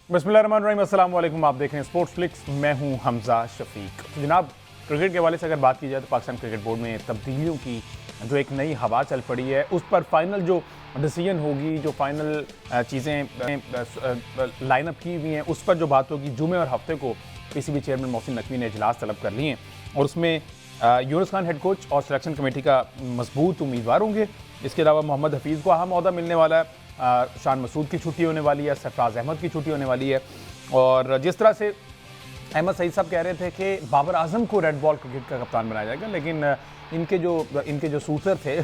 बिस्मिल्लाहिर्रहमानिर्रहीम, अस्सलाम वालेकुम। आप देख रहे हैं स्पोर्ट्स फ्लिक्स, मैं हूं हमजा शफीक। जनाब, क्रिकेट के हवाले से अगर बात की जाए तो पाकिस्तान क्रिकेट बोर्ड में तब्दीलियों की जो एक नई हवा चल पड़ी है, उस पर फाइनल जो डिसीजन होगी, जो फाइनल चीज़ें लाइनअप की हुई हैं, उस पर जो बात होगी, जुमे और हफ्ते को पीसीबी चेयरमैन मोहसिन नकवी ने इजलास तलब कर लिए हैं और उसमें यूनुस खान हेड कोच और सिलेक्शन कमेटी का मजबूत उम्मीदवार होंगे। इसके अलावा मोहम्मद हफीज़ को अहम ओहदा मिलने वाला है, शान मसूद की छुट्टी होने वाली है, सरफराज अहमद की छुट्टी होने वाली है। और जिस तरह से अहमद सईद साहब कह रहे थे कि बाबर आजम को रेड बॉल क्रिकेट का कप्तान बनाया जाएगा, लेकिन इनके जो सूत्र थे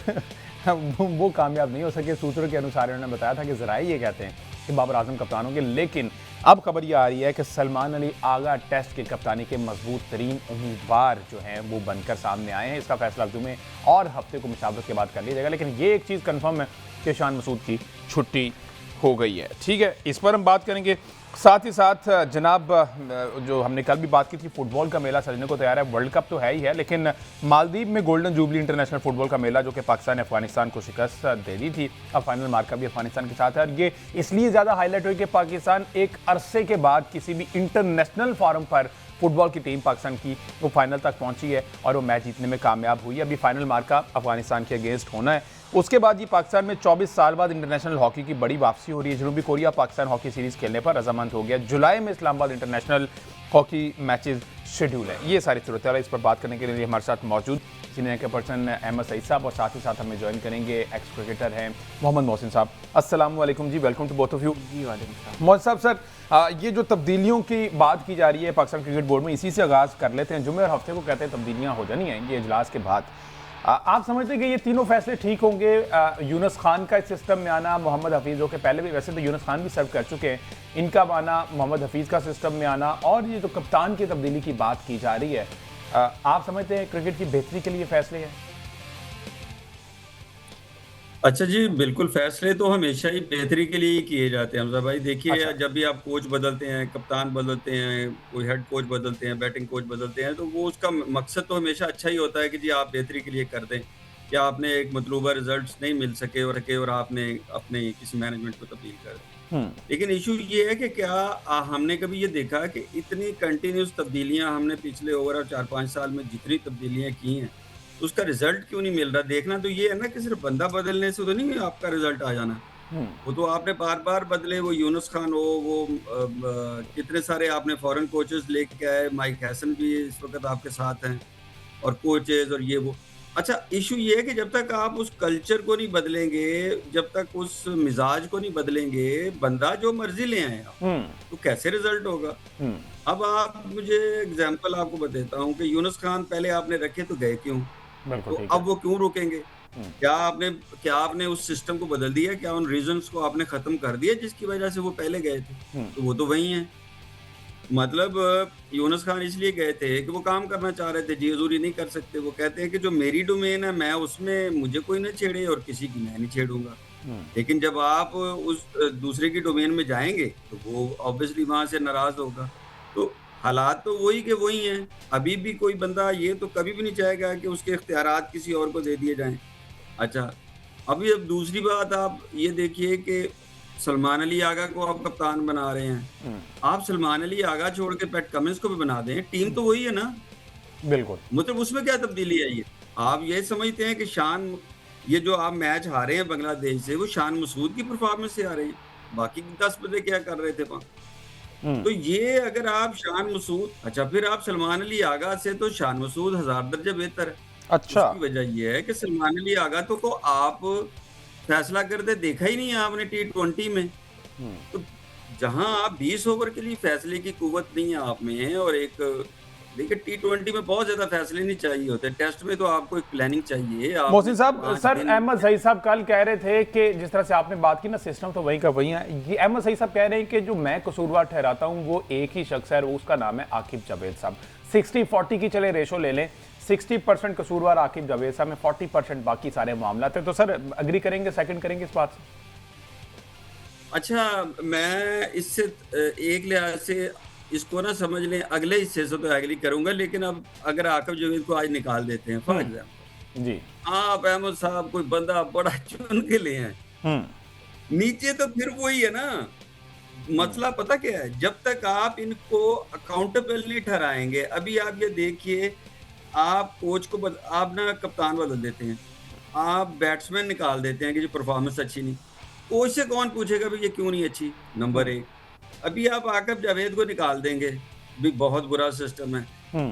वो कामयाब नहीं हो सके। सूत्रों के अनुसार इन्होंने बताया था कि ज़राए ये कहते हैं कि बाबर आजम कप्तान होंगे, लेकिन अब खबर ये आ रही है कि सलमान अली आगा टेस्ट की कप्तानी के मजबूत तरीन उम्मीदवार जो हैं वो बनकर सामने आए हैं। इसका फैसला जुमे और हफ्ते को मुशावरत के बाद कर लिया जाएगा, लेकिन ये एक चीज़ कन्फर्म है कि शान मसूद की छुट्टी हो गई है। ठीक है, इस पर हम बात करेंगे। साथ ही साथ जनाब, जो हमने कल भी बात की थी, फुटबॉल का मेला सजने को तैयार है। वर्ल्ड कप तो है ही है, लेकिन मालदीव में गोल्डन जुबली इंटरनेशनल फुटबॉल का मेला, जो कि पाकिस्तान ने अफगानिस्तान को शिकस्त दे दी थी, अब फाइनल मार्का भी अफगानिस्तान के साथ है। और ये इसलिए ज़्यादा हाईलाइट हुई कि पाकिस्तान एक अरसे के बाद किसी भी इंटरनेशनल फोरम पर फुटबॉल की टीम पाकिस्तान की वो फाइनल तक पहुंची है और वो मैच जीतने में कामयाब हुई है। अभी फाइनल मार्का अफगानिस्तान के अगेंस्ट होना है। उसके बाद ये पाकिस्तान में 24 साल बाद इंटरनेशनल हॉकी की बड़ी वापसी हो रही है। जनूबी कोरिया पाकिस्तान हॉकी सीरीज खेलने पर रजामंद हो गया। जुलाई में Islamabad international hockey matches schedule है। ये सारी सूरत है। इस पर बात करने के लिए हमारे साथ मौजूद सीनियर के पर्सन अहमद सईद साहब, और साथ ही साथ हमें ज्वाइन करेंगे एक्स क्रिकेटर हैं मोहम्मद मोहसिन साहब। अस्सलाम वालेकुम जी, welcome to both of you. जी वालेकुम। मोहसिन साहब, सर ये जो तब्दीलियों की बात की जा रही है पाकिस्तान क्रिकेट बोर्ड में, इसी से आगाज़ कर लेते हैं। जुमे और हफ्ते को कहते हैं तब्दीलियाँ हो जानी हैं ये इजलास के बाद। आप समझते हैं कि ये तीनों फैसले ठीक होंगे? यूनुस खान का इस सिस्टम में आना, मोहम्मद हफीज़ जो कि पहले भी, वैसे तो यूनुस खान भी सर्व कर चुके हैं, इनका आना, मोहम्मद हफीज़ का सिस्टम में आना, और ये जो कप्तान की तब्दीली की बात की जा रही है, आप समझते हैं क्रिकेट की बेहतरी के लिए फैसले हैं? अच्छा जी, बिल्कुल फ़ैसले तो हमेशा ही बेहतरी के लिए ही किए जाते हैं हमज़ा भाई। देखिए, अच्छा। जब भी आप कोच बदलते हैं, कप्तान बदलते हैं, कोई हेड कोच बदलते हैं, बैटिंग कोच बदलते हैं, तो वो उसका मकसद तो हमेशा अच्छा ही होता है कि जी आप बेहतरी के लिए कर दें, या आपने एक मतलूबा रिज़ल्ट्स नहीं मिल सके और आपने अपने किसी मैनेजमेंट को तब्दील कर दें। हम्म। लेकिन इश्यू ये है कि क्या हमने कभी ये देखा कि इतनी कंटिन्यूअस तब्दीलियाँ हमने पिछले ओवरऑल 4-5 साल में जितनी तब्दीलियाँ की हैं, उसका रिजल्ट क्यों नहीं मिल रहा? देखना तो ये है ना कि सिर्फ बंदा बदलने से तो नहीं आपका रिजल्ट आ जाना। हम्म। वो तो आपने बार-बार बदले, वो यूनुस खान हो, वो कितने सारे आपने फॉरेन कोचेस लेके आए, माइक हैसन भी इस वक़्त आपके साथ हैं, और कोचेस और ये वो। अच्छा, इश्यू ये है कि जब तक आप उस कल्चर को नहीं बदलेंगे, जब तक उस मिज़ाज को नहीं बदलेंगे, बंदा जो मर्ज़ी ले आएँ आप, हम्म। तो कैसे रिजल्ट होगा? हम्म। अब आप मुझे एग्ज़ाम्पल आपको बताता हूँ कि यूनुस खान पहले आपने रखे तो गए क्यों? बिल्कुल तो ठीक है। अब वो क्यों रुकेंगे? हम्म। क्या आपने उस सिस्टम को बदल दिया? क्या उन रीज़न्स को आपने ख़त्म कर दिया जिसकी वज़ह से वो पहले गए थे? हम्म। तो वो तो वही हैं। मतलब यूनुस खान इसलिए गए थे कि वो काम करना चाह रहे थे, जी हज़ूरी नहीं कर सकते। वो कहते हैं कि जो मेरी डोमेन है, मैं उसमें मुझे कोई ना छेड़े और किसी की मैं नहीं छेड़ूँगा। हम्म। लेकिन जब आप उस दूसरे की डोमेन में जाएँगे, तो वो ऑब्वियसली वहाँ से नाराज़ होगा। तो हालात तो वही के वही हैं। अभी भी कोई बंदा ये तो कभी भी नहीं चाहेगा कि उसके इख्तियारात किसी और को दे दिए जाएँ। अच्छा, अभी अब दूसरी बात आप ये देखिए कि सलमान अली आगा को आप कप्तान बना रहे हैं। हम्म। आप सलमान अली आगा छोड़ के पैट कमिंस को भी बना दें, टीम तो वही है ना। बिल्कुल। मतलब उसमें क्या तब्दीली आई है? आप ये समझते हैं कि ये जो आप मैच हारे हैं बांग्लादेश से, वो शान मसूद की परफॉर्मेंस से हारे हैं। बाकी 10 बंदे क्या कर रहे थे वहाँ? हम्म। तो ये अगर आप शान मसूद, अच्छा फिर आप सलमान अली आगा से तो शान मसूद हज़ार दर्जा बेहतर है। अच्छा। उसकी वजह ये है कि सलमान अली आगा तो आप फैसला करते देखा ही नहीं है आपने टी20 में। हम्म। तो जहाँ आप 20 ओवर के लिए फैसले की कुव्वत नहीं है आप में, और एक देखिए टी20 में बहुत ज़्यादा फैसले नहीं चाहिए होते। टेस्ट में तो आपको एक प्लानिंग चाहिए। आपने मोहसिन साहब, 5 सर दिन अहमद सईद साहब कल कह रहे थे कि जिस तरह से आपने बात की ना, सिस्टम तो वही का वही है। ये अहमद सईद साहब कह रहे हैं कि जो मैं कसूरवार ठहराता हूं वो एक ही शख्स है, और उसका नाम है आकिब जावेद साहब। 60-40 की चले रेशो ले लें, 60% कसूरवार आकिब जावेद साहब में, 40% बाकी सारे मामला थे। तो सर अग्री करेंगे, सेकंड करेंगे इस बात से? अच्छा, मैं इससे एक लिहाज से इसको ना समझ लें, अगले हिस्से से तो एग्री करूँगा, लेकिन अब अगर आकिब जावेद को आज निकाल देते हैं फॉर एग्ज़ाम्पल, जी। आप अहमद साहब कोई बंदा बड़ा चुन के ले आएँ, हम्म। नीचे तो फिर वही है ना। मसला पता क्या है, जब तक आप इनको अकाउंटेबल नहीं ठहराएंगे, अभी आप ये देखिए, आप कोच को आप ना कप्तान बदल देते हैं, आप बैट्समैन निकाल देते हैं कि जो परफॉर्मेंस अच्छी नहीं, कोच से कौन पूछेगा भाई ये क्यों नहीं अच्छी? नंबर एक। अभी आप आकिब जावेद को निकाल देंगे, भी बहुत बुरा सिस्टम है।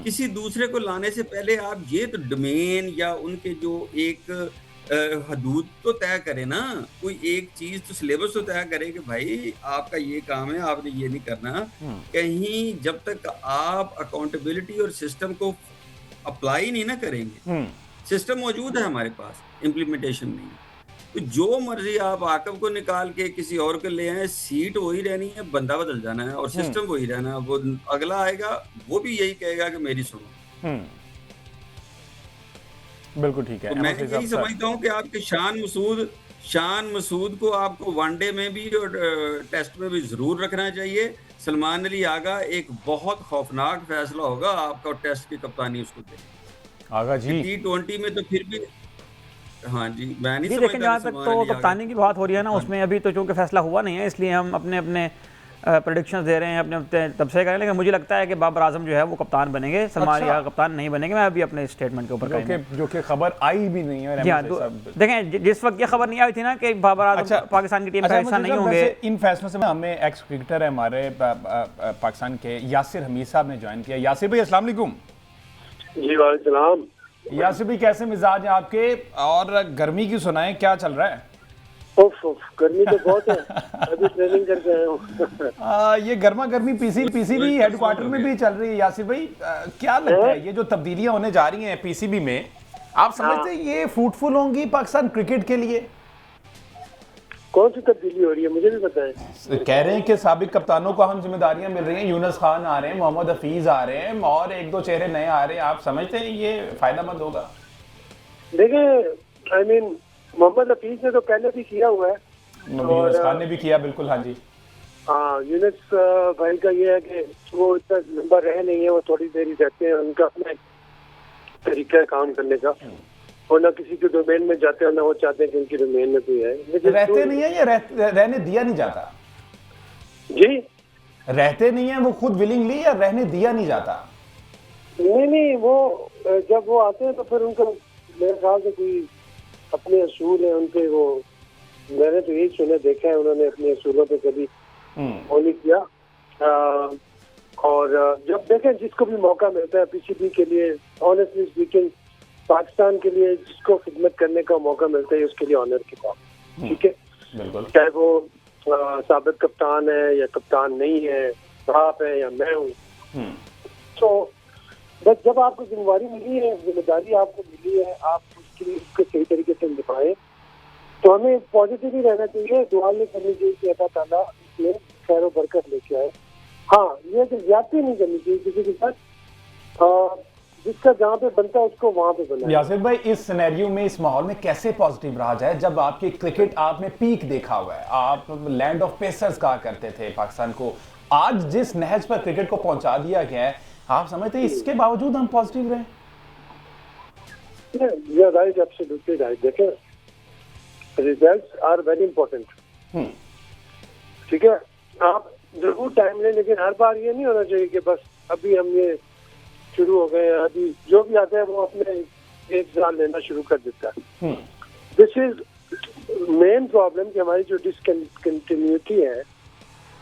किसी दूसरे को लाने से पहले आप ये तो डोमेन या उनके जो एक हदूद तो तय करें ना, कोई एक चीज तो सिलेबस तो तय करें कि भाई आपका ये काम है, आपने ये नहीं करना। कहीं जब तक आप अकाउंटेबिलिटी और सिस्टम को अप्लाई नहीं ना करेंगे, सिस्टम मौजूद है हमारे पास, इम्प्लीमेंटेशन नहीं है, तो जो मर्जी आप आकिब को निकाल के किसी और को ले आए, सीट वही रहनी है, बंदा बदल जाना है और सिस्टम वही रहना है। वो अगला आएगा, वो भी यही कहेगा कि मेरी सुनो। बिल्कुल ठीक है। तो मैं यही समझता हूँ कि आपके शान मसूद को आपको वनडे में भी और टेस्ट में भी जरूर रखना चाहिए। सलमान अली आगा एक बहुत खौफनाक फैसला होगा आपका, टेस्ट की कप्तानी उसको दे। आगा जी T20 में तो फिर भी हाँ जी, मैं नहीं जी समझता देखें, जहाँ तक तो कप्तानी की बात हो रही है ना, उसमें अभी तो चूंकि फैसला हुआ नहीं है, इसलिए हम अपने अपने प्रेडिक्शंस दे रहे हैं, अपने तब से करें। लेकिन मुझे लगता है कि बाबर आजम जो है वो कप्तान बनेंगे, सलमान अली कप्तान नहीं बनेंगे। मैं अभी अपने स्टेटमेंट के ऊपर जो कि खबर आई भी नहीं है। जी हाँ, देखें जिस वक्त ये खबर नहीं आई थी ना कि बाबर आजम पाकिस्तान की टीम का हिस्सा नहीं होंगे, इन फैसलों से हमें एक्स क्रिकेटर है हमारे पाकिस्तान के यासिर हमीद साहब ने ज्वाइन किया। यासिर भाई अस्सलाम वालेकुम। जी वालेकुम। यासिर भाई कैसे मिजाज हैं आपके, और गर्मी की सुनाएं, क्या चल रहा है? उफ गर्मी तो बहुत है, अभी ट्रेनिंग करके आया हूँ। ये गर्मा गर्मी पीसीबी हेडक्वार्टर में भी चल रही है। यासिर भाई क्या लगता है ये जो तब्दीलियां होने जा रही हैं पीसीबी में, आप समझते हैं ये फ्रूटफुल होंगी पाकिस्तान क्रिकेट के लिए? कौन सी तब्दीली हो रही है मुझे भी पता है। कह रहे हैं कि साबिक कप्तानों को अहम जिम्मेदारियां मिल रही हैं, यूनुस खान आ रहे हैं, मोहम्मद हफीज आ रहे हैं और एक दो चेहरे नए आ रहे हैं। आप समझते हैं ये फायदेमंद होगा? देखिए आई मीन मोहम्मद हफीज ने तो पहले भी किया हुआ है, यूनुस खान ने भी किया, बिल्कुल। हाँ जी, हाँ यूनुस भाई का ये है कि वो इतना लंबा रहे नहीं है, वो थोड़ी देर ही रहते हैं, उनका अपना तरीका है काम करने का, और ना किसी के डोमेन में जाते हैं ना वो चाहते हैं कि उनकी डोमेन में कोई है। रहते नहीं है, ये रहने दिया नहीं जाता जी, रहते नहीं है वो खुद विलिंगली, या रहने दिया नहीं जाता? नहीं वो जब वो आते हैं तो फिर उनका मेरे ख्याल से कोई अपने असूल है उनके, वो मैंने तो यही सुना देखा है, उन्होंने अपने असूलों पे कभी वो नहीं किया। और जब देखें जिसको भी मौका मिलता है पीसीबी के लिए, ऑनेस्टली स्पीकिंग पाकिस्तान के लिए जिसको खिदमत करने का मौका मिलता है उसके लिए ऑनर की बात, ठीक है, चाहे वो साबिक कप्तान है या कप्तान नहीं है, आप है या मैं हूँ। तो बस जब आपको जिम्मेदारी मिली है, जिम्मेदारी आपको मिली है, आप उसको सही तरीके से निभाएं, तो हमें पॉजिटिव ही रहना चाहिए, दुआ नहीं करनी चाहिए कि अल्लाह ताला इसमें खैर और बरकत लेके आए। हाँ, ये तो ज्यादती नहीं करनी चाहिए किसी के साथ, जिसका जहाँ पे बनता है उसको वहाँ पे बनाए। यासिर भाई इस सिनेरियो में, इस माहौल में कैसे पॉजिटिव रहा जाए जब आपकी क्रिकेट आपने पीक देखा हुआ है, आप लैंड ऑफ पेसर्स कहा करते थे पाकिस्तान को, आज जिस नहज पर क्रिकेट को पहुंचा दिया गया है, आप समझते हैं इसके बावजूद हम पॉजिटिव रहे? Right, absolutely right. देखें रिजल्ट्स आर वेरी इंपॉर्टेंट, ठीक है, आप जरूर टाइम लें, लेकिन हर बार ये नहीं होना चाहिए कि बस अभी हम ये शुरू हो गए, अभी जो भी आता है वो अपने एक साल लेना शुरू कर देता है। दिस इज मेन प्रॉब्लम कि हमारी जो डिसकंटिन्यूटी है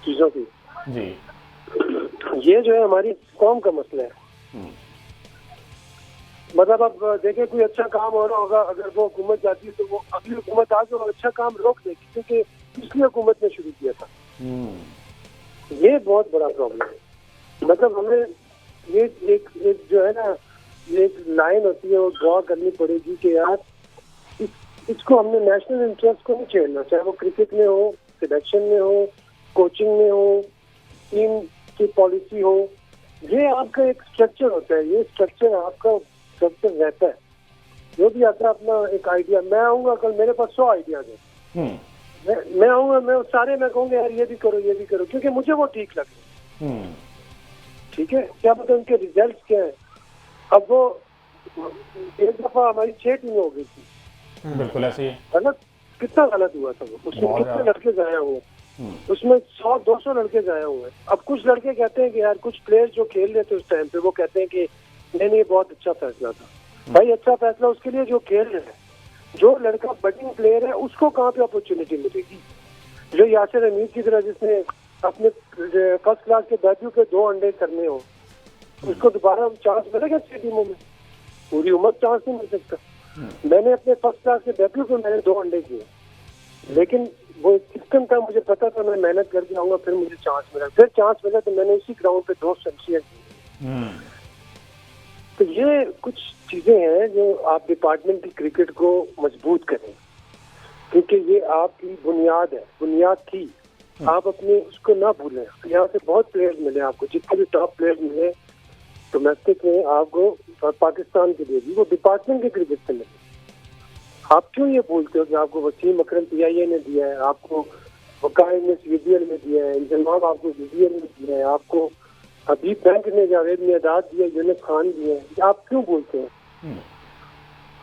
चीजों की जी, ये जो है हमारी कौम का मसला है। मतलब अब देखें कोई अच्छा काम हो रहा होगा, अगर वो हुकूमत जाती है तो वो अगली हुकूमत आके वो अच्छा काम रोक देगी, क्योंकि पिछली हुकूमत ने शुरू किया था। ये बहुत बड़ा प्रॉब्लम है। मतलब हमें ये एक जो है ना, एक लाइन होती है वो ड्रॉ करनी पड़ेगी कि यार इसको हमने नेशनल इंटरेस्ट को नहीं छेड़ना, चाहे वो क्रिकेट में हो, सिलेक्शन में हो, कोचिंग में हो, टीम की पॉलिसी हो। ये आपका एक स्ट्रक्चर होता है, ये स्ट्रक्चर आपका स्ट्रक्चर रहता है। जो भी आता है अपना एक आइडिया, मैं आऊंगा कल मेरे पास 100 आइडियाज है, मैं आऊंगा, मैं सारे मैं कहूँगा यार ये भी करो ये भी करो, क्योंकि मुझे वो ठीक लगे, ठीक है, क्या पता उनके रिजल्ट क्या है। अब वो एक दफा हमारी 6 टीमें हो गई थी, बिल्कुल ऐसे ही गलत, कितना गलत हुआ था वो, उसमें कितने लड़के गए हुए, उसमें 100-200 लड़के जाए हुए हैं। अब कुछ लड़के कहते हैं कि यार कुछ प्लेयर्स जो खेल रहे थे उस टाइम पे वो कहते हैं कि नहीं बहुत अच्छा फैसला था। भाई अच्छा फैसला उसके लिए जो खेल रहे हैं, जो लड़का बडिंग प्लेयर है उसको कहाँ पे अपॉर्चुनिटी मिलेगी? जो यासिर हमीद की तरह जिसने अपने फर्स्ट क्लास के डेब्यू के 2 अंडे करने हो, उसको दोबारा चांस मिलेगा अच्छी टीमों में? पूरी उम्र चांस नहीं मिल सकता। मैंने अपने फर्स्ट क्लास के डेब्यू पे मैंने 2 अंडे किए, लेकिन वो सिस्टम था, मुझे पता था मैं मेहनत करके आऊंगा, फिर मुझे चांस मिला। फिर चांस मिला तो मैंने उसी ग्राउंड पे 2 सेंचुरियां की। तो ये कुछ चीजें हैं जो आप डिपार्टमेंटल क्रिकेट को मजबूत करें, क्योंकि ये आपकी बुनियाद है, बुनियाद थी। आप अपने उसको ना भूलें। यहाँ से बहुत प्लेयर्स मिले आपको, जितने भी टॉप प्लेयर्स मिले डोमेस्टिक में आपको और पाकिस्तान के लिए भी, वो डिपार्टमेंट के क्रिकेट से मिले। आप क्यों ये बोलते हो कि आपको वसीम अकरम PIA ने दिया है, आपको वकाय ने CBL में दिया है, इंजमाम आपको BBL में दिया है, आपको हबीब बैंक ने जावेद ने अदाद दिया, यूनुस खान दिया है, आप क्यों बोलते हैं?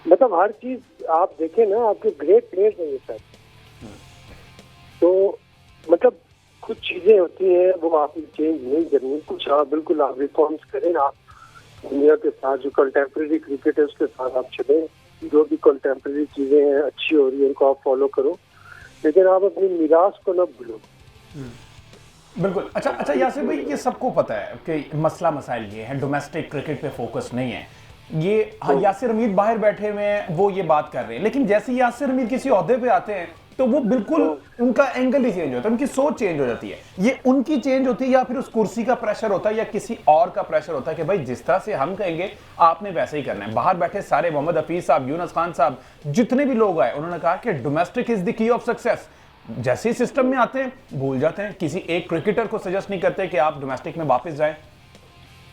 मतलब हर चीज आप देखें ना, आपके ग्रेट प्लेयर्स हैं ये सब। तो मतलब कुछ चीजें होती हैं वो आपने चेंज नहीं करनी, कुछ आप बिल्कुल आप रिफॉर्म्स करें। आप दुनिया के साथ जो कंटेम्प्रेरी क्रिकेट है उसके साथ आप चलें, जो भी कंटेम्प्रेरी चीजें हैं अच्छी हो रही है उनको आप फॉलो करो, लेकिन आप अपनी मीरास को ना भूलो। बिल्कुल। अच्छा यासिर भाई, ये सबको पता है कि मसला मसाइल ये है, डोमेस्टिक क्रिकेट पे फोकस नहीं है। ये यासिर हमीद बाहर बैठे हुए हैं, वो ये बात कर रहे हैं, लेकिन जैसे यासिर हमीद किसी ओहदे पे आते हैं तो वो बिल्कुल उनका एंगल ही चेंज होता है, उनकी सोच चेंज हो जाती है। ये उनकी चेंज होती है या फिर उस कुर्सी का प्रेशर होता है या किसी और का प्रेशर होता है कि भाई जिस तरह से हम कहेंगे आपने वैसे ही करना है? बाहर बैठे सारे मोहम्मद हफीज साहब, यूनुस खान साहब, जितने भी लोग आए, उन्होंने कहा कि domestic is the key of success. जैसे ही सिस्टम में आते हैं भूल जाते हैं, किसी एक क्रिकेटर को सजेस्ट नहीं करते कि आप डोमेस्टिक में वापस जाएं।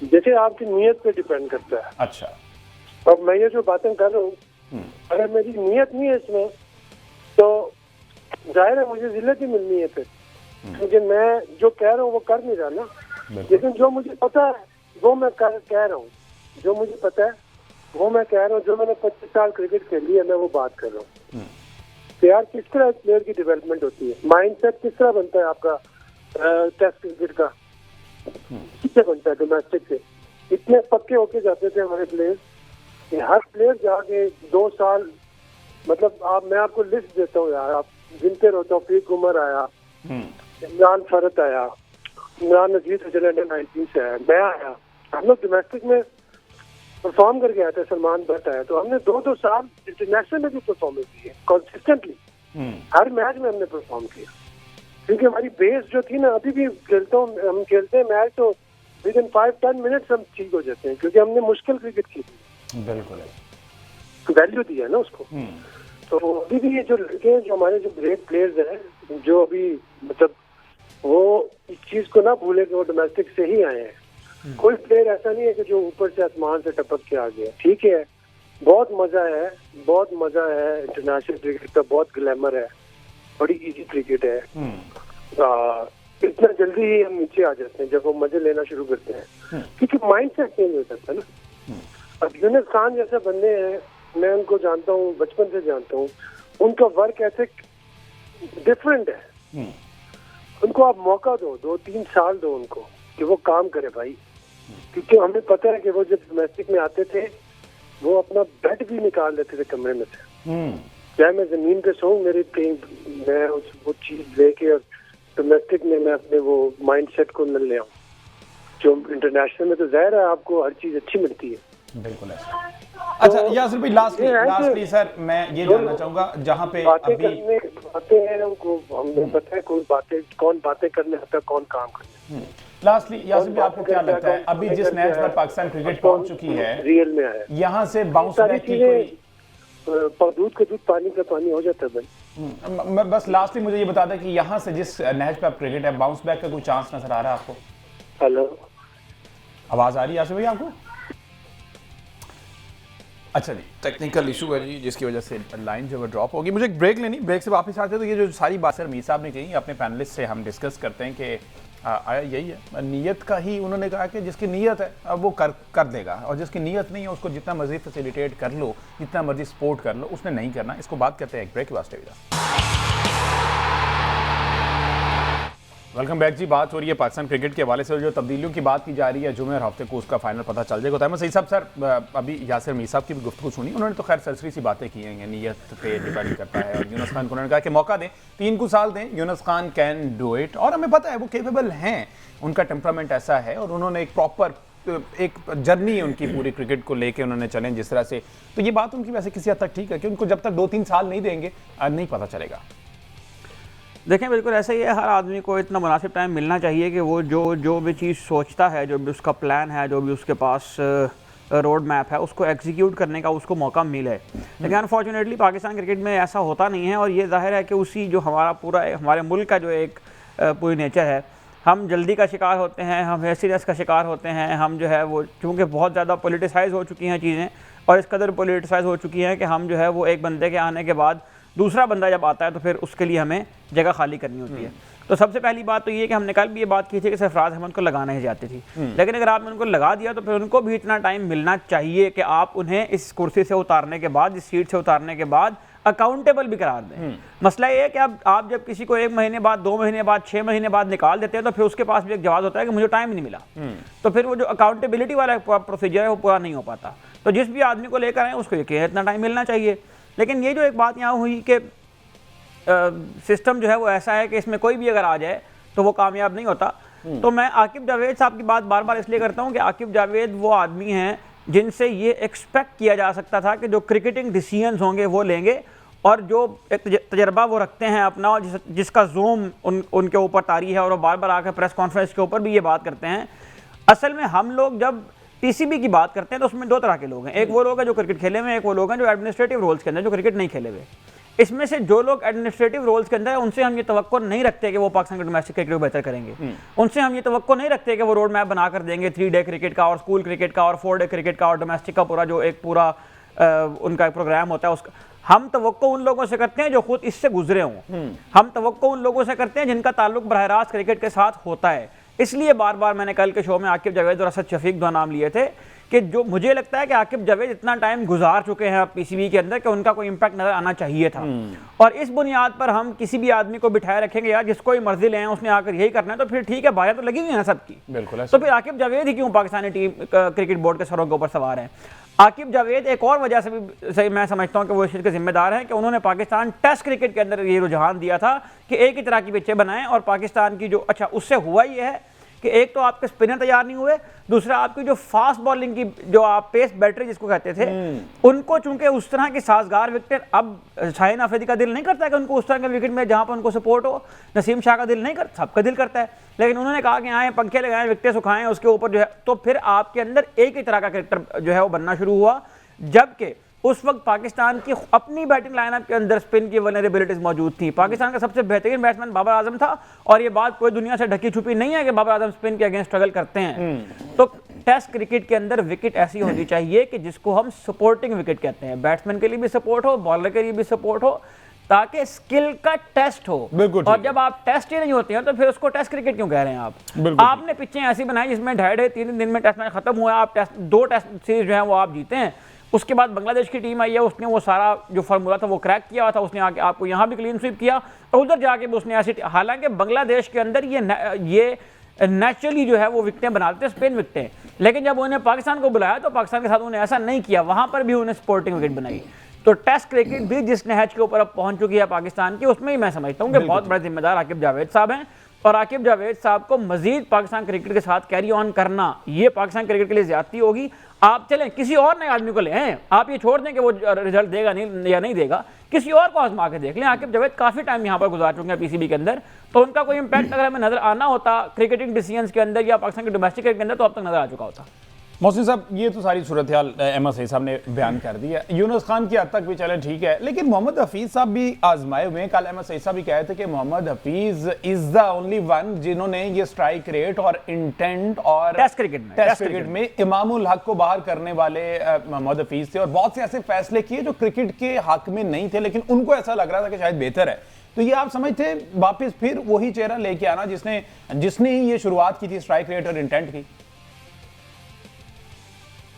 जैसे आपकी नीयत पे डिपेंड करता है। अच्छा, अब मैं ये जो बातें कर रहा हूँ, अगर मेरी नीयत नहीं है इसमें तो जाहिर है मुझे जिल्लत ही मिलनी है फिर, क्योंकि मैं जो कह रहा हूँ वो कर नहीं रहा ना। लेकिन जो मुझे पता है वो मैं कह रहा हूँ, जो मुझे पता है वो मैं कह रहा हूँ। जो मैंने 25 साल क्रिकेट खेली है मैं वो बात कर रहा हूँ कि यार किस तरह प्लेयर की डेवलपमेंट होती है, माइंडसेट किस तरह बनता है आपका टेस्ट क्रिकेट का, किससे बनता है डोमेस्टिक से। इतने पक्के होके जाते थे हमारे प्लेयर्स, हर प्लेयर जाके 2 साल, मतलब मैं आपको लिस्ट देता हूँ यार, आप गिनते रहो। तौफीक उमर आया, इमरान फरत आया, इमरान नजीर अंडर 19 से आया, मैं आया, हम लोग डोमेस्टिक में परफॉर्म करके आए थे, सलमान भट्ट आया, तो हमने 2-2 साल इंटरनेशनल में भी परफॉर्मेंस दी है कंसिस्टेंटली। हर मैच में हमने परफॉर्म किया, क्योंकि हमारी बेस जो थी ना, अभी भी खेलता हूँ, हम खेलते हैं मैच तो विद इन 5-10 मिनट्स हम ठीक हो जाते हैं, क्योंकि हमने मुश्किल क्रिकेट खेली, बिल्कुल वैल्यू दिया है ना उसको। तो अभी भी ये जो लड़के हैं, जो हमारे जो ग्रेट प्लेयर्स हैं, जो अभी मतलब वो इस चीज को ना भूले कि वो डोमेस्टिक से ही आए हैं। कोई प्लेयर ऐसा नहीं है कि जो ऊपर से आसमान से टपक के आ गया। ठीक है, बहुत मजा है, बहुत मजा है इंटरनेशनल क्रिकेट का, बहुत ग्लैमर है, बड़ी इजी क्रिकेट है। इतना जल्दी ही हम नीचे आ जाते हैं जब वो मजे लेना शुरू करते हैं, क्योंकि माइंड सेट चेंज हो जाता है ना। अब यूनुस खान जैसे बंदे हैं, मैं उनको जानता हूँ, बचपन से जानता हूँ, उनका वर्क एथिक डिफरेंट है। उनको आप मौका दो, 2-3 साल दो उनको कि वो काम करे भाई, क्योंकि हमें पता है कि वो जब डोमेस्टिक में आते थे वो अपना बेड भी निकाल देते थे कमरे में से, चाहे मैं जमीन पे सोऊं, मेरे मैं वो चीज लेके और डोमेस्टिक में मैं अपने वो माइंड सेट को न ले आऊं। जो इंटरनेशनल में तो जाहिर है आपको हर चीज अच्छी मिलती है। बिल्कुल ऐसा। अच्छा यासिर भाई, लास्टली सर मैं ये जानना चाहूंगा, जहाँ पे बातें अभी करने बातें हैं उनको, हमें पता है कौन बातें करने आता है, कौन काम करने। लास्टली यासिर भाई, आपको क्या लगता है अभी जिस मैच पर पाकिस्तान क्रिकेट पहुंच चुकी है, रियल में आया, यहाँ से बाउंस बैक की कोई दूध का दूध पानी का पानी हो जाता है भाई। मैं बस लास्टली मुझे ये बता दें कि यहाँ से जिस नहज पे आप क्रिकेट है, बाउंस बैक का कोई चांस नजर आ रहा है आपको? हेलो, आवाज आ रही है यासिर भाई आपको? अच्छा जी, टेक्निकल इशू है जी, जिसकी वजह से लाइन जो है ड्रॉप होगी। मुझे एक ब्रेक लेनी, ब्रेक से वापस आते तो ये जो सारी बात सर मीर साहब ने कही, अपने पैनलिस्ट से हम डिस्कस करते हैं कि आया यही है, नीयत का ही उन्होंने कहा कि जिसकी नीयत है अब वो कर देगा, और जिसकी नीयत नहीं है उसको जितना मर्जी फैसिलिटेट कर लो, जितना मर्जी सपोर्ट कर लो, उसने नहीं करना। इसको बात करते हैं एक ब्रेक के वास्ते। वेलकम बैक जी। बात हो रही है पाकिस्तान क्रिकेट के हवाले से, जो तब्दीलियों की बात की जा रही है जुमे और हफ्ते को उसका फाइनल पता चल जाएगा। तो अहमद सईद साहब, सर अभी यासिर मीर साहब की भी गुफ्तगू सुनी, उन्होंने तो खैर सरसरी सी बातें की हैं, नीयत पे डिपेंड करता है। और यूनुस खान को उन्होंने कहा कि मौका दें, 3 को साल दें, Yunus Khan can do it. और हमें पता है वो केपेबल हैं, उनका टेम्परामेंट ऐसा है और उन्होंने एक प्रॉपर एक जर्नी उनकी पूरी क्रिकेट को लेके उन्होंने चलें जिस तरह से। तो ये बात उनकी वैसे किसी हद तक ठीक है कि उनको जब तक 2-3 साल नहीं देंगे नहीं पता चलेगा। देखें, बिल्कुल ऐसा ही है, हर आदमी को इतना मुनासिब टाइम मिलना चाहिए कि वो जो भी चीज़ सोचता है, जो भी उसका प्लान है, जो भी उसके पास रोड मैप है, उसको एग्जीक्यूट करने का उसको मौका मिले। लेकिन अनफॉर्चुनेटली पाकिस्तान क्रिकेट में ऐसा होता नहीं है और ये जाहिर है कि उसी जो हमारे मुल्क का जो एक पूरी नेचर है, हम जल्दी का शिकार होते हैं, हम हैसीनेस का शिकार होते हैं, हम जो है वो चूँकि बहुत ज़्यादा पोलिटिसाइज़ हो चुकी हैं चीज़ें और इस कदर पोलिटिसाइज़ हो चुकी हैं कि हम जो है वो एक बंदे के आने के बाद दूसरा बंदा जब आता है तो फिर उसके लिए हमें जगह खाली करनी होती है। तो सबसे पहली बात तो ये कि हमने कल भी ये बात की थी कि सरफराज अहमद को लगाना ही चाहती थी, लेकिन अगर आपने उनको लगा दिया तो फिर उनको भी इतना टाइम मिलना चाहिए कि आप उन्हें इस कुर्सी से उतारने के बाद, इस सीट से उतारने के बाद अकाउंटेबल भी करार दें। मसला ये है कि अब आप जब किसी को 1 महीने बाद, 2 महीने बाद, 6 महीने बाद निकाल देते हैं तो फिर उसके पास भी एक जवाब होता है कि मुझे टाइम नहीं मिला। तो फिर वो जो अकाउंटेबिलिटी वाला प्रोसीजर है वो पूरा नहीं हो पाता। तो जिस भी आदमी को लेकर आए उसको ये इतना टाइम मिलना चाहिए। लेकिन ये जो एक बात यहाँ हुई कि सिस्टम जो है वो ऐसा है कि इसमें कोई भी अगर आ जाए तो वो कामयाब नहीं होता। तो मैं आकिब जावेद साहब की बात बार बार इसलिए करता हूँ कि आकिब जावेद वो आदमी हैं जिनसे ये एक्सपेक्ट किया जा सकता था कि जो क्रिकेटिंग डिसीजंस होंगे वो लेंगे और जो एक तजर्बा वो रखते हैं अपना, और जिसका ज़ूम उनके ऊपर तारी है और वो बार बार आकर प्रेस कॉन्फ्रेंस के ऊपर भी ये बात करते हैं। असल में हम लोग जब पीसीबी की बात करते हैं तो उसमें 2 तरह के लोग हैं, एक वो लोग हैं जो क्रिकेट खेले हुए हैं, एक वो लोग हैं जो एडमिनिस्ट्रेटिव रोल्स के अंदर जो क्रिकेट नहीं खेले हुए। इसमें से जो लोग एडमिनिस्ट्रेटिव रोल्स के अंदर है उनसे हम ये तवक्को नहीं रखते कि वो पाकिस्तान के डोमेस्टिक क्रिकेट को बेहतर करेंगे। उनसे हम ये तवक्को नहीं रखते कि वो रोड मैप बना कर देंगे 3 डे क्रिकेट का और स्कूल क्रिकेट का और 4 डे क्रिकेट का और डोमेस्टिक का पूरा जो एक पूरा उनका एक प्रोग्राम होता है उसका। हम तवक्को उन लोगों से करते हैं जो खुद इससे गुजरे हों। हम तवक्को उन लोगों से करते हैं जिनका ताल्लुक बरह रास्त क्रिकेट के साथ होता है। इसलिए बार बार मैंने कल के शो में आकिब जावेद और असद शफीक 2 नाम लिए थे कि जो मुझे लगता है कि आकिब जावेद इतना टाइम गुजार चुके हैं पीसीबी के अंदर कि उनका कोई इंपैक्ट नजर आना चाहिए था। और इस बुनियाद पर हम किसी भी आदमी को बिठाए रखेंगे, यार जिसको ही मर्जी लें उसने आकर यही करना है, तो फिर ठीक है, बाहर तो लगी हुई है ना सबकी। बिल्कुल। तो फिर आकिब जावेद ही क्यों पाकिस्तानी टीम क्रिकेट बोर्ड के सरों के ऊपर सवार हैं? आकिब जावेद एक और वजह से भी सही मैं समझता हूं कि वो इस चीज़ के जिम्मेदार हैं कि उन्होंने पाकिस्तान टेस्ट क्रिकेट के अंदर ये रुझान दिया था कि एक ही तरह की पिचें बनाएं और पाकिस्तान की जो उससे हुआ ये है कि एक तो आपके स्पिनर तैयार नहीं हुए, दूसरा आपकी जो फास्ट बॉलिंग की जो आप पेस बैटरी जिसको कहते थे उनको चूंकि उस तरह की साजगार विकेट, अब शाहीन अफरीदी का दिल नहीं करता है कि उनको उस तरह के विकेट में जहां पर उनको सपोर्ट हो, नसीम शाह का दिल नहीं करता, सबका दिल करता है, लेकिन उन्होंने कहा कि आए पंखे लगाएं, विकेटें सुखाएं, उसके ऊपर जो है, तो फिर आपके अंदर एक ही तरह का क्रिकेटर जो है वो बनना शुरू हुआ। जबकि उस वक्त पाकिस्तान की अपनी बैटिंग लाइनअप के अंदर स्पिन की वल्नरेबिलिटीज मौजूद थी। पाकिस्तान का सबसे बेहतरीन बैट्समैन बाबर आजम था और ये बात कोई दुनिया से ढकी छुपी नहीं है कि बाबर आजम स्पिन के अगेंस्ट स्ट्रगल करते हैं। तो टेस्ट क्रिकेट के अंदर विकेट ऐसी होनी चाहिए कि जिसको हम सपोर्टिंग विकेट कहते हैं, बैट्समैन के लिए भी सपोर्ट हो, बॉलर के लिए भी सपोर्ट हो, ताकि स्किल का टेस्ट हो। और जब आप टेस्ट ही नहीं होते हैं तो फिर उसको टेस्ट क्रिकेट क्यों कह रहे हैं आप? आपने पिचें ऐसी बनाई जिसमें 2.5-3 दिन में टेस्ट मैच खत्म हुआ, आप 2 टेस्ट सीरीज जो है वो आप जीते हैं। उसके बाद बांग्लादेश की टीम आई है, उसने वो सारा जो फार्मूला था वो क्रैक किया हुआ था, उसने आके आपको यहाँ भी क्लीन स्वीप किया और उधर जाके भी उसने ऐसी, हालांकि बांग्लादेश के अंदर ये नेचुरली जो है वो विकेटें बनाते हैं, स्पिन विकेटें, लेकिन जब उन्हें पाकिस्तान को बुलाया तो पाकिस्तान के साथ उन्हें ऐसा नहीं किया, वहां पर भी उन्हें स्पोर्टिंग विकेट बनाई। तो टेस्ट क्रिकेट भी जिस नहज के ऊपर अब पहुंच चुकी है पाकिस्तान की, उसमें ही मैं समझता हूँ कि बहुत बड़े जिम्मेदार आकिब जावेद साहब हैं और आकिब जावेद साहब को मजीद पाकिस्तान क्रिकेट के साथ कैरी ऑन करना ये पाकिस्तान क्रिकेट के लिए ज्यादती होगी। आप चलें किसी और नए आदमी को ले आए, आप ये छोड़ दें कि वो रिजल्ट देगा नहीं या नहीं देगा, किसी और को आजमा के देख लें। आकिब जावेद काफी टाइम यहाँ पर गुजार चुके हैं पीसीबी के अंदर, तो उनका कोई इंपैक्ट अगर हमें नजर आना होता क्रिकेटिंग डिसीजंस के अंदर या पाकिस्तान के डोमेस्टिक क्रिकेट के अंदर तो अब तक नजर आ चुका होता। मोहसिन साहब, ये तो सारी सूरत हाल अहमद सईद साहब ने बयान कर दी है। यूनुस खान की हद तक भी चले ठीक है, लेकिन मोहम्मद हफीज साहब भी आजमाए हुए हैं। कल अहमद सईद साहब भी कहे थे कि Mohammad Hafeez is the only one जिन्होंने ये स्ट्राइक रेट और इंटेंट और टेस्ट क्रिकेट में इमामुल हक को बाहर करने वाले मोहम्मद हफीज थे और बहुत से ऐसे फैसले किए जो क्रिकेट के हक में नहीं थे, लेकिन उनको ऐसा लग रहा था कि शायद बेहतर है। तो ये आप समझते वापस फिर वही चेहरा लेके आना जिसने ही ये शुरुआत की थी स्ट्राइक रेट और इंटेंट की?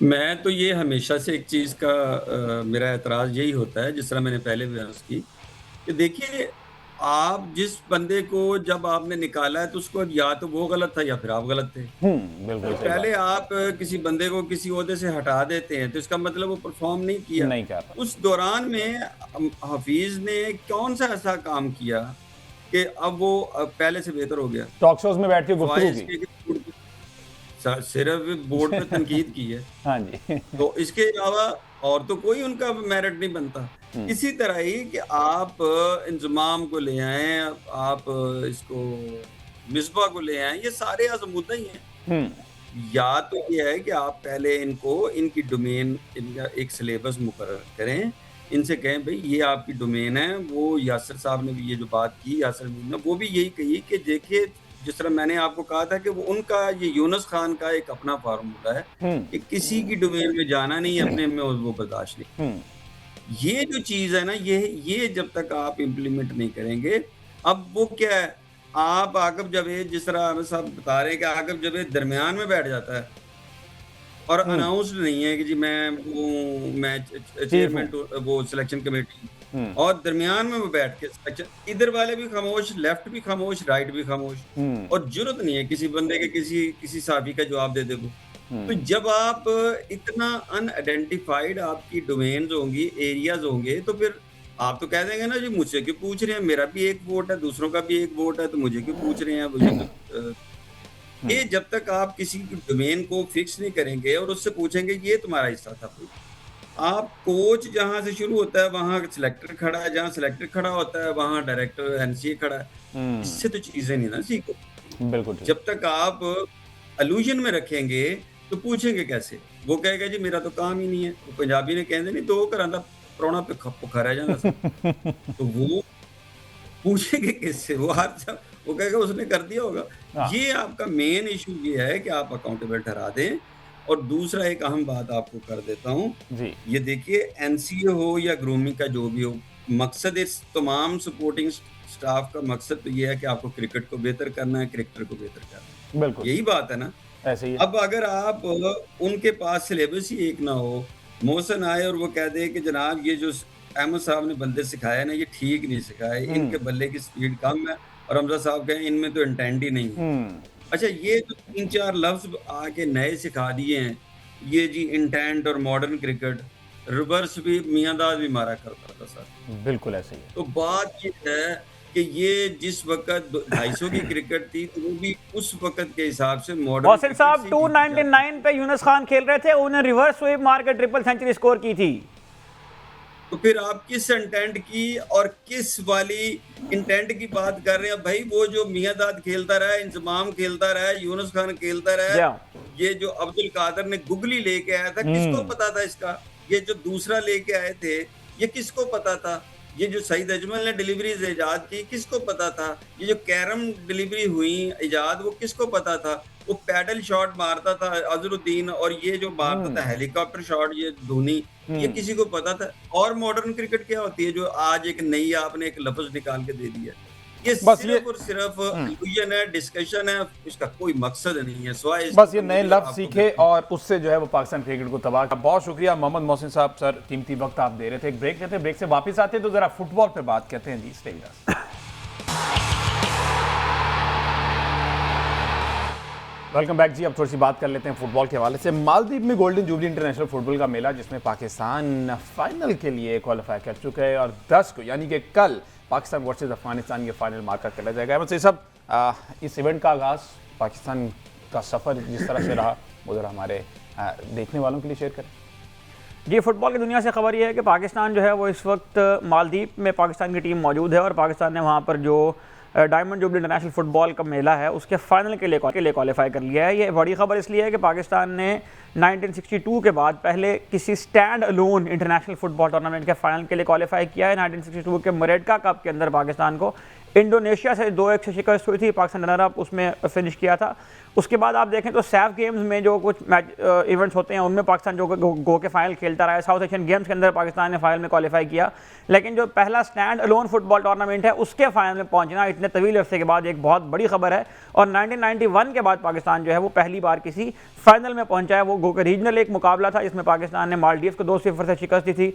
मैं तो ये हमेशा से एक चीज़ का मेरा एतराज़ यही होता है, जिस तरह मैंने पहले भी अर्ज़ की कि देखिए आप जिस बंदे को जब आपने निकाला है तो उसको या तो वो गलत था या फिर आप गलत थे। बिल्कुल सही पहले बात। आप किसी बंदे को किसी ओहदे से हटा देते हैं तो इसका मतलब वो परफॉर्म नहीं किया। नहीं कर रहा। उस दौरान में हफीज ने कौन सा ऐसा काम किया कि अब वो पहले से बेहतर हो गया? टॉक शोज में बैठ के गुफ्तगू सिवाय की। इसके कि सिर्फ बोर्ड पे तनकीद की है, हाँ जी। तो इसके अलावा और तो कोई उनका मेरिट नहीं बनता। इसी तरह ही कि आप इंजमाम को ले आए, आप इसको मिसबा को ले आए, ये सारे आजमुद्दा ही हैं। हम्म। या तो ये है कि आप पहले इनको इनकी डोमेन, इनका एक सिलेबस मुकर्रर करें, इनसे कहें भाई ये आपकी डोमेन है। वो यासर साहब ने भी ये जो बात की, यासर मीर ने वो भी यही कही कि देखिए जिस तरह मैंने आपको कहा था कि वो उनका ये यूनुस खान का एक अपना फार्मूला है कि किसी की डोमेन में जाना नहीं, अपने में वो बर्दाश्त नहीं। ये जो चीज है ना, ये जब तक आप इम्प्लीमेंट नहीं करेंगे, अब वो क्या है, आप आकिब जावेद जिस तरह आमिर साहब बता रहे हैं कि आकिब जावेद दरमियान में बैठ जाता है और अनाउंस्ड नहीं है कि जी मैं चेयरमैन वो सिलेक्शन कमेटी, और दरमियान में वो बैठ के सिलेक्शन, इधर वाले भी खामोश, लेफ्ट भी खामोश, राइट भी खामोश, और जरूरत नहीं है किसी बंदे के किसी साफी का जवाब दे दे वो। तो जब आप इतना अनआइडेंटिफाइड आपकी डोमेन्स होंगी, एरियाज होंगे, तो फिर आप तो कह देंगे ना जी मुझसे क्यों पूछ रहे हैं, मेरा भी एक वोट है, दूसरों का भी एक वोट है, तो मुझे क्यों पूछ रहे हैं। ये जब तक आप किसी की डोमेन को फिक्स नहीं करेंगे और उससे पूछेंगे ये तुम्हारा हिस्सा था, आप कोच जहां से शुरू होता है वहां सिलेक्टर खड़ा है, जहां सिलेक्टर खड़ा होता है वहां डायरेक्टर एनसीए खड़ा है, इससे तो चीजें नहीं ना सीखो। बिल्कुल। जब तक आप अलूजन में रखेंगे तो पूछेंगे कैसे? वो कहेगा जी मेरा तो काम ही नहीं है। तो पंजाबी ने कहते नहीं दो घर आंदा परौना पे भुखा रह जाना तो वो पूछेंगे किससे? वो कहेगा उसने कर दिया होगा। ये आपका मेन इशू ये है कि आप अकाउंटेबल ठहरा दें। और दूसरा एक अहम बात आपको कर देता हूँ जी। ये देखिए, एनसीए हो या ग्रूमिंग का जो भी हो, मकसद इस तमाम सपोर्टिंग स्टाफ का मकसद तो ये है कि आपको क्रिकेट को बेहतर करना है, क्रिकेटर को बेहतर करना है। बिल्कुल यही बात है ना। ऐसे ही है। अब अगर आप उनके पास सिलेबस ही एक ना हो, मोहसन आए और वो कह दे कि जनाब ये जो अहमद साहब ने बंदे सिखाया ना ये ठीक नहीं सिखाए, इनके बल्ले की स्पीड कम है, और हमजा साहब कहें इनमें तो इंटेंट ही नहीं है। अच्छा, ये जो 3-4 लफ्ज आके नए सिखा दिए हैं, ये जी इंटेंट और मॉडर्न क्रिकेट, रिवर्स भी मियांदाद भी मारा करता था सर। बिल्कुल ऐसे ही है। तो बात ये है कि ये जिस वक्त 250 की क्रिकेट थी तो वो भी उस वक्त के हिसाब से मॉडर्न। मोहसिन साहब 299 पे यूनुस खान खेल रहे थे, उन्हें रिवर्स स्वीप मार के ट्रिपल सेंचुरी स्कोर की थी। तो फिर आप किस इंटेंट की और किस वाली इंटेंट की बात कर रहे हैं भाई? वो जो मियांदाद खेलता रहा, इंजमाम खेलता रहा, यूनुस खान खेलता रहा, ये जो अब्दुल कादर ने गुगली लेके आया था, किसको पता था इसका? ये जो दूसरा लेके आए थे ये किसको पता था? ये जो सईद अजमल ने डिलीवरीज इजाद की किसको पता था? ये जो कैरम डिलीवरी हुई इजाद वो किसको पता था? वो पैडल शॉट मारता था अजरुद्दीन, और ये जो मारता था हेलीकॉप्टर शॉट ये धोनी, ये किसी को पता था? और मॉडर्न क्रिकेट क्या होती है जो आज एक नई आपने एक लफ्ज निकाल के दे दिया? ये सिर्फ और सिर्फ इल्यूजन है, डिस्कशन है, इसका कोई मकसद नहीं है सिवाय बस ये नए लफ्ज सीखे और उससे जो है वो पाकिस्तान क्रिकेट को तबाह। बहुत शुक्रिया मोहम्मद मोहसिन साहब, सर कीमती वक्त आप दे रहे थे। एक ब्रेक लेते हैं, ब्रेक से वापस आते हैं तो जरा फुटबॉल पे बात करते हैं। जी stay with us. Welcome back जी। अब थोड़ी सी बात कर लेते हैं फुटबॉल के हवाले से। मालदीव में गोल्डन जुबली इंटरनेशनल फुटबॉल का मेला जिसमें पाकिस्तान फाइनल के लिए क्वालिफाई कर चुका है और 10 को यानी कि कल पाकिस्तान वर्सेस अफगानिस्तान ये फाइनल मार्का खेला जाएगा। मतलब सब इस इवेंट का आगाज़, पाकिस्तान का सफ़र जिस तरह से रहा वो ज़रा हमारे देखने वालों के लिए शेयर करें। जी, फुटबॉल की दुनिया से खबर ये है कि पाकिस्तान जो है वो इस वक्त मालदीव में पाकिस्तान की टीम मौजूद है और पाकिस्तान ने वहाँ पर जो डायमंड जुबली इंटरनेशनल फुटबॉल का मेला है उसके फाइनल के लिए क्वालिफाई कर लिया है। ये बड़ी खबर इसलिए है कि पाकिस्तान ने 1962 के बाद पहले किसी stand alone international football tournament के फाइनल के लिए क्वालिफाई किया है। 1962 के मरेडका कप के अंदर पाकिस्तान को इंडोनेशिया से 2-1 से शिकस्त हुई थी, पाकिस्तान रनर अप उसमें फिनिश किया था। उसके बाद आप देखें तो सैफ गेम्स में जो कुछ मैच इवेंट्स होते हैं उनमें पाकिस्तान जो गो के फाइनल खेलता रहा है। साउथ एशियन गेम्स के अंदर पाकिस्तान ने फाइनल में क्वालिफाई किया, लेकिन जो पहला स्टैंड अलोन फुटबॉल टूर्नामेंट है उसके फाइनल में पहुंचना इतने तवील अरसे के बाद एक बहुत बड़ी खबर है। और 1991 के बाद पाकिस्तान जो है वो पहली बार किसी फाइनल में पहुंचा है। वो गो का रीजनल एक मुकाबला था जिसमें पाकिस्तान ने मालदीव को 2-0 से शिकस्त दी थी।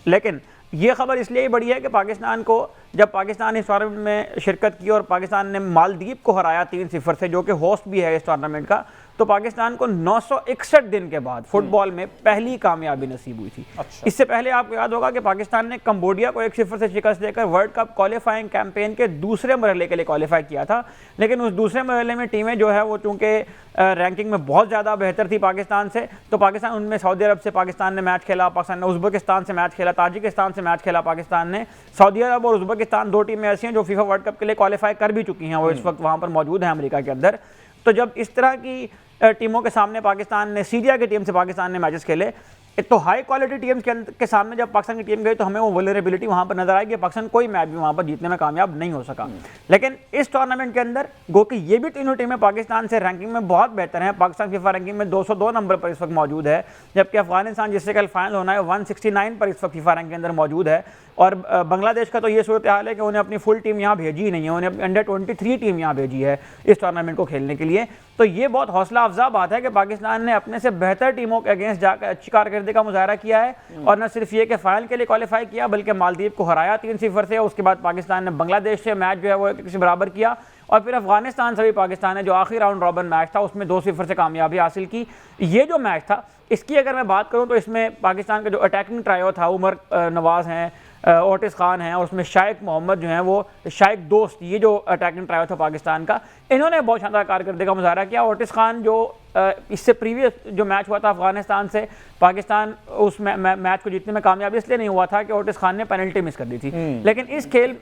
लेकिन ये खबर इसलिए बड़ी है कि पाकिस्तान को जब पाकिस्तान इस टूर्नामेंट में शिरकत की और पाकिस्तान ने मालदीव को हराया 3-0 से, जो कि होस्ट भी है इस टूर्नामेंट का, तो पाकिस्तान को 961 दिन के बाद फुटबॉल में पहली कामयाबी नसीब हुई थी। अच्छा। इससे पहले आपको याद होगा कि पाकिस्तान ने कंबोडिया को 1-0 से शिकस्त देकर वर्ल्ड कप क्वालिफाइंग कैंपेन के दूसरे मरहले के लिए क्वालिफाई किया था, लेकिन उस दूसरे मरहले में टीमें जो है वो चूंकि रैंकिंग में बहुत ज़्यादा बेहतर थी पाकिस्तान से, तो पाकिस्तान उनमें सऊदी अरब से पाकिस्तान ने मैच खेला, पाकिस्तान ने उज़्बेकिस्तान से मैच खेला, ताजिकिस्तान से मैच खेला पाकिस्तान ने। सऊदी अरब और उज़्बेकिस्तान 2 टीमें ऐसी हैं जो फीफा वर्ल्ड कप के लिए क्वालिफाई कर भी चुकी हैं, वो इस वक्त वहाँ पर मौजूद हैं अमेरिका के अंदर। तो जब इस तरह की टीमों के सामने पाकिस्तान ने, सीरिया की टीम से पाकिस्तान ने मैचेस खेले, एक तो हाई क्वालिटी टीम्स के सामने जब पाकिस्तान की टीम गई तो हमें वो वल्नरेबिलिटी वहाँ पर नजर आई कि पाकिस्तान कोई मैच भी वहाँ पर जीतने में कामयाब नहीं हो सका। लेकिन इस टूर्नामेंट के अंदर गो कि ये भी तीनों टीमें पाकिस्तान से रैंकिंग में बहुत बेहतर हैं। पाकिस्तान फीफा रैंकिंग में 202 नंबर पर इस वक्त मौजूद है, जबकि अफगानिस्तान जिससे कल फाइनल होना है 169 पर इस वक्त फीफा रैंकिंग के अंदर मौजूद है। और बांग्लादेश का तो ये सूरत हाल है कि उन्हें अपनी फुल टीम यहाँ भेजी ही नहीं है, उन्हें अंडर 23 टीम यहाँ भेजी है इस टूर्नामेंट को खेलने के लिए। तो ये बहुत हौसला अफजा बात है कि पाकिस्तान ने अपने से बेहतर टीमों के अगेंस्ट जाकर अच्छी कारकर्दगी का मुजाहरा किया है, और न सिर्फ ये कि फाइनल के लिए क्वालिफाई किया बल्कि मालदीव को हराया 3-0 से। उसके बाद पाकिस्तान ने बांग्लादेश से मैच जो है वो 1 से बराबर किया, और फिर अफगानिस्तान से भी पाकिस्तान ने जो आखिरी राउंड रॉबिन मैच था उसमें 2-0 से कामयाबी हासिल की। ये जो मैच था इसकी अगर मैं बात करूँ तो इसमें पाकिस्तान का जो अटैकिंग ट्रायो था, उमर नवाज हैं, ओटिस खान हैं, और उसमें शाइक मोहम्मद जो हैं वो शाइक दोस्त, ये जो अटैकिंग ट्रायो था पाकिस्तान का, इन्होंने बहुत शानदार कारकर्दगी का मुजाहरा किया। ओटिस खान जो इससे प्रीवियस जो मैच हुआ था अफगानिस्तान से, पाकिस्तान उस मैच को जीतने में कामयाब इसलिए नहीं हुआ था कि ओटिस खान ने पेनल्टी मिस कर दी थी, लेकिन इस खेल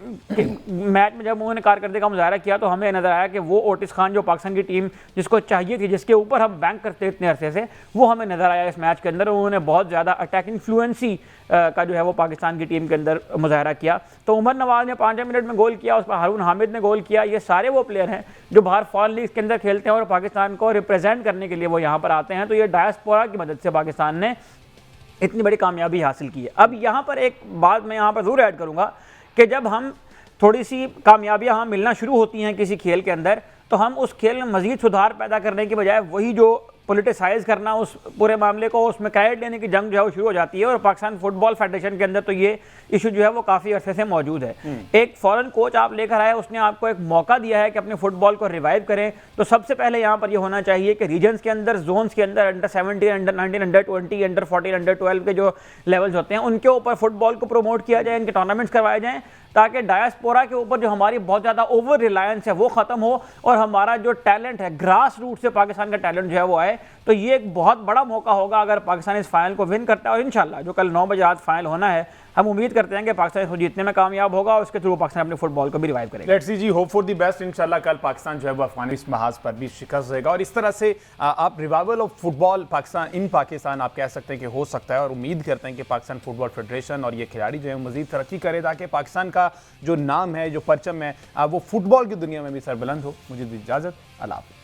मैच में जब उन्होंने कारकर्दगी का मुजाहरा किया तो हमें नजर आया कि वो ओटिस खान जो पाकिस्तान की टीम जिसको चाहिए थी, जिसके ऊपर हम बैंक करते इतने अरसे से, वो हमें नजर आया इस मैच के अंदर। उन्होंने बहुत ज़्यादा अटैकिंग फ्लुएंसी का जो है वो पाकिस्तान की टीम के अंदर मुजाहरा किया। तो उमर नवाज ने 5 मिनट में गोल किया, उस पर हारून हामिद ने गोल किया। ये सारे वो प्लेयर हैं जो बाहर फॉरेन लीग के अंदर खेलते हैं और पाकिस्तान को रिप्रेजेंट करने के लिए वो यहाँ पर आते हैं। तो ये डायस्पोरा की मदद से पाकिस्तान ने इतनी बड़ी कामयाबी हासिल की है। अब यहाँ पर एक बात मैं यहाँ पर ज़रूर ऐड करूँगा कि जब हम थोड़ी सी कामयाबियाँ हम मिलना शुरू होती हैं किसी खेल के अंदर, तो हम उस खेल में मज़ीद सुधार पैदा करने की बजाय वही जो पोलिटिसाइज करना उस पूरे मामले को, उसमें क्रेडिट लेने की जंग जो है वो शुरू हो जाती है। और पाकिस्तान फुटबॉल फेडरेशन के अंदर तो ये इशू जो है वो काफ़ी अरसे से मौजूद है। एक फॉरेन कोच आप लेकर आए, उसने आपको एक मौका दिया है कि अपने फुटबॉल को रिवाइव करें, तो सबसे पहले यहाँ पर ये होना चाहिए कि रीजन्स के अंदर, जोन्स के अंदर under 17, under 19, under 20, under 14, under 12 के जो लेवल्स होते हैं उनके ऊपर फुटबॉल को प्रमोट किया जाए, इनके टूर्नामेंट्स करवाए जाएँ, ताकि डायस्पोरा के ऊपर जो हमारी बहुत ज़्यादा ओवर रिलायंस है वो ख़त्म हो और हमारा जो टैलेंट है, ग्रास रूट से पाकिस्तान का टैलेंट जो है वो आए। तो ये एक बहुत बड़ा मौका होगा अगर पाकिस्तान इस फाइनल को विन करता है, और इंशाल्लाह जो कल 9 बजे रात फाइनल होना है, हम उम्मीद करते हैं कि पाकिस्तान इसको जीतने में कामयाब होगा और उसके थ्रू पाकिस्तान अपने फुटबॉल को भी रिवाइव करेगा। लेट्स सी जी, होप फॉर द बेस्ट। इंशाल्लाह कल पाकिस्तान जो है वो अफगानिस्तान महाज पर भी शिकस्त देगा, और इस तरह से आप रिवाइवल ऑफ फुटबॉल पाकिस्तान आप कह सकते हैं कि हो सकता है, और उम्मीद करते हैं कि पाकिस्तान फुटबॉल फेडरेशन और ये खिलाड़ी जो है मजीद तरक्की करे ताकि पाकिस्तान का जो नाम है, जो परचम है, वो फुटबॉल की दुनिया में भी सरबुलंद हो। मुझे इजाज़त, अल्लाह हाफ़िज़।